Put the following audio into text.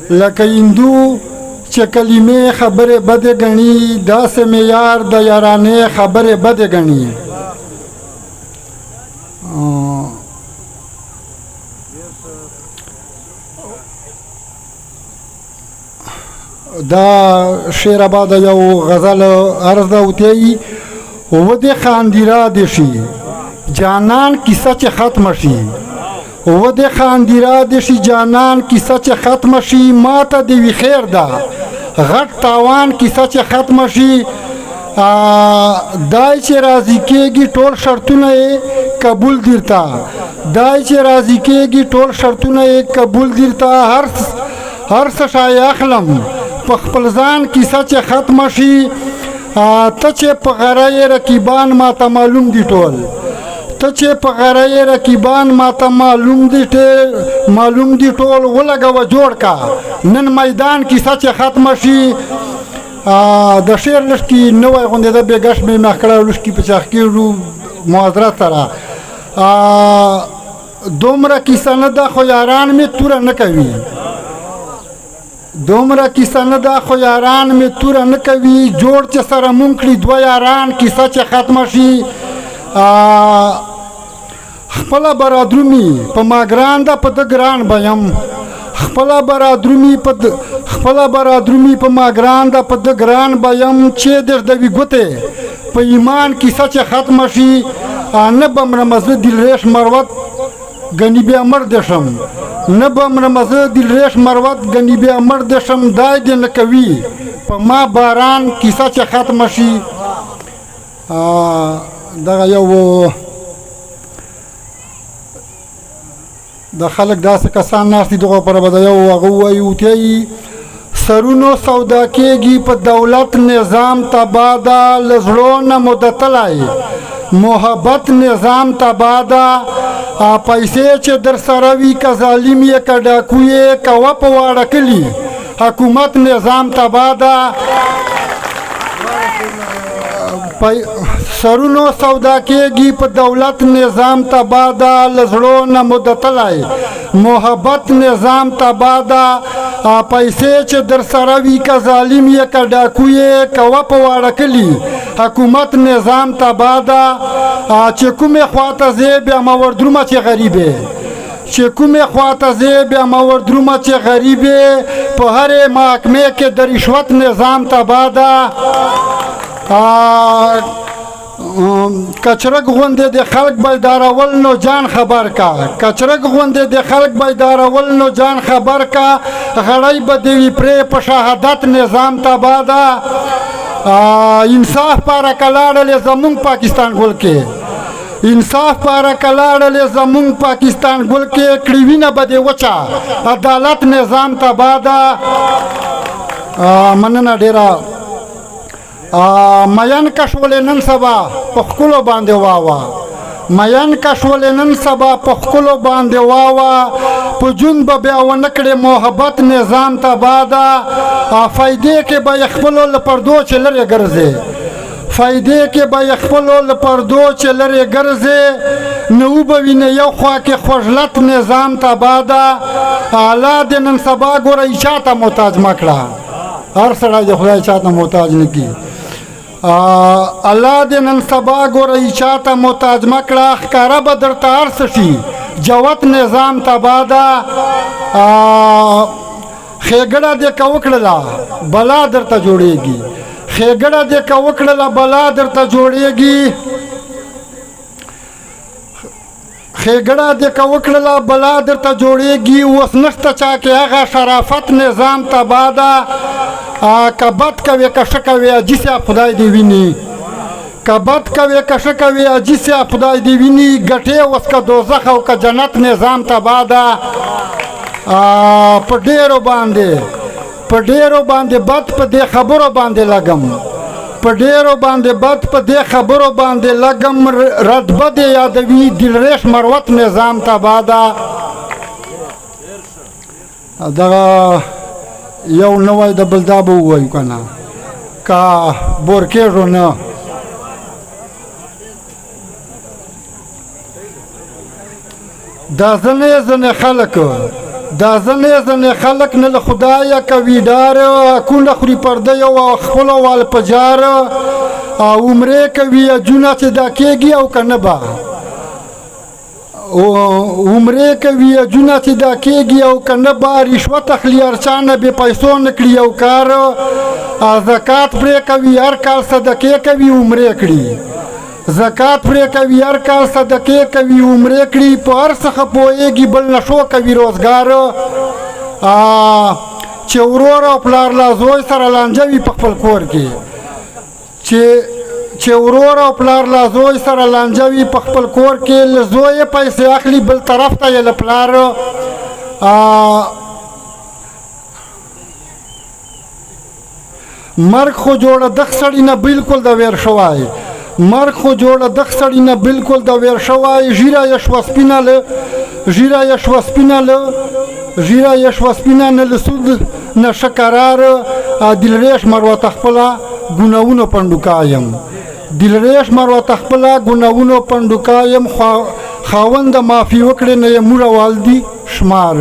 لکه هندو چې کلمې خبرې بدې ګڼي داسې معیار د یارانې خبرې بدې ګڼي. دا شعر آباد یو غزل عرض ده وتی و دې خاندیرا دې شي جانان کیسه چې ختم شي و دې خاندیرا دې شي جانان کیسه چې ختم شي ماته دې وی خیر ده غټ تاوان کیسه چې ختم شي دای چې راضی کېږي ټول شرطونه یې قبول درته دای چې راضی کېږي ټول شرطونه یې قبول درته هر څه شای اخلم په خپل ځان کیسه چې ختم شي ته چې په غره رقیبان ماته معلوم دي ټول ته چې په غره رقیبان ماته معلوم دي ټول ولګوه جوړ کا نن میدان کیسه چې ختم شي. د شعر لښکي نوی غوندې ده بېګش مې مخ کړی لښکي په چاخ کېږو معذرت سره دومره کیسه نه ده خو یاران مې توره نه کوي دومره کیسه نه ده خو یاران مې توره نه کوي جوړ چې سره مونږ کړي دوه یاران کیسه چې ختمه شي خپله به رادرومي په ما ګران ده په ده ګران به یم خپله به رادرومي په ما ګران ده په ده ګران به یم چې دردوي ګوتې په ایمان کیسه چې ختمه شي نه به مرمه زه دلریش مروت ګنې بیا مړ شم نه به مرمه زه دلریش مروت ګنې بیا مړ شم دای دې نه کوي په ما باران کیسه چې ختمه شي. دغه یو د خلک داسې کسان ناست دي دغه پر به د یو هغه ووایي وتیایي سرونو سودا کېږي په دولت نظام تباه ده له زړو نه مو دتلی محبت نظام تباه ده پیسې چې در سره وي که ظالم یې که ډاکو یې کوه په واړه کلي حکومت نظام تباه ده سرونو سودا کېږي په دولت نظام تباه ده له زړو نه مو دتلی محبت نظام تباه ده پیسې چې در سره وي که ظالم یې که ډاکو یې کوه په واړه کلي حکومت نظام تباه ده چې کومې خواته ځې بیا مه وردرومه چې غریبې چې کومې خواته ځې بیا مه وردرومه چې غریبې په هرې محکمې کې د رشوت نظام تباه ده کچرک غوندې د خلق بیدارول نو جان خبر کا کچرک غوندې د خلق بیدارول نو جان خبر کا غړی به دې وي پرې په شهادت نظام تباه ده انصاف پاره کلاړلې زمونږ پاکستان ګل کې انصاف پاره کلاړلې زمونږ پاکستان ګل کې کړي وینه به دې وچه عدالت نظام تباه ده. مننه ډېره مین کشولې نن سبا په ښکلو باندې واوه مین کشولې نن سبا په ښکلو باندې واوه په جون به بیا ونه کړې محبت نظام تباه ده فایدې کې به یې خپلو له پردو چې لرې ګرځې فایدې کې به یې خپلو له پردو چې لرې ګرځې نه وبه وینې یو خوا کې خوږلت نظام تباه ده الله دې نن سبا ګوره چا ته محتاج مه کړه هر سړی د خدای چا ته محتاج نه کړي الله دې نن سبا ګوره چا ته محتاج مه کړه ښکاره به درته هر څه شي جوت نظام تباه ده ښېګړه دې که وکړله بلا درته جوړېږي ښېګړه دې که وکړله بلا درته جوړېږي ښېګړه دې که وکړله بلا درته جوړېږي اوس نشته چا کې هغه شرافت نظام تباه ده که بد کوې که ښه کوې حاجي صاحب خدای دې ویني که بد کوې که ښه کوې حاجي صاحب خدای دې ویني ګټې اوس که دوزخ او که جنت نظام تباه ده په ډېرو باندې بد په دې خبرو باندې لګم په ډېرو باندې بد په دې خبرو باندې لګم رتبه دې یادوي دلریش مروت نظام تباه ده. دغه یو نوی د بل دا به ووایو که نه که بور کېږو نه دا ځنې خلک دا ځنې خلک نه له خدایه کوي ډار کونه خوري پردی او خپلو وال په جار او عمرې کوي اجونه چې دا کېږي او که نه به عمرې کوي اجونه چې دا کېږي او که نه به رشوت اخلي هر چا نه بې پیسو نه کړي یو کار زکات پرې کوي هر کال صدقې کوي عمرې کړي زکات پرې کوي هر کال صدقې کوي عمرې کړي په هر څه ښه پوهېږي بل نشو کوي روزګار چې ورور او پلار لا زوی سره لانجه وي په خپل کور کې چې ورور او پلار لا زوی سره لانجه وي په خپل کور کې له زوی پیسې اخلي بل طرف ته یې له پلار مرګ خو جوړه دغ سړي نه بلکل د ویر شوی مرګ خو جوړه دغ سړي نه بلکل د ویر شوی ژیره یې شوه سپینه نه له سود نه ښه قرار دلریش مر ورته خپله ګناهونو پنډوکا یم خاوند معافي وکړې نه یې موړه والدي شمار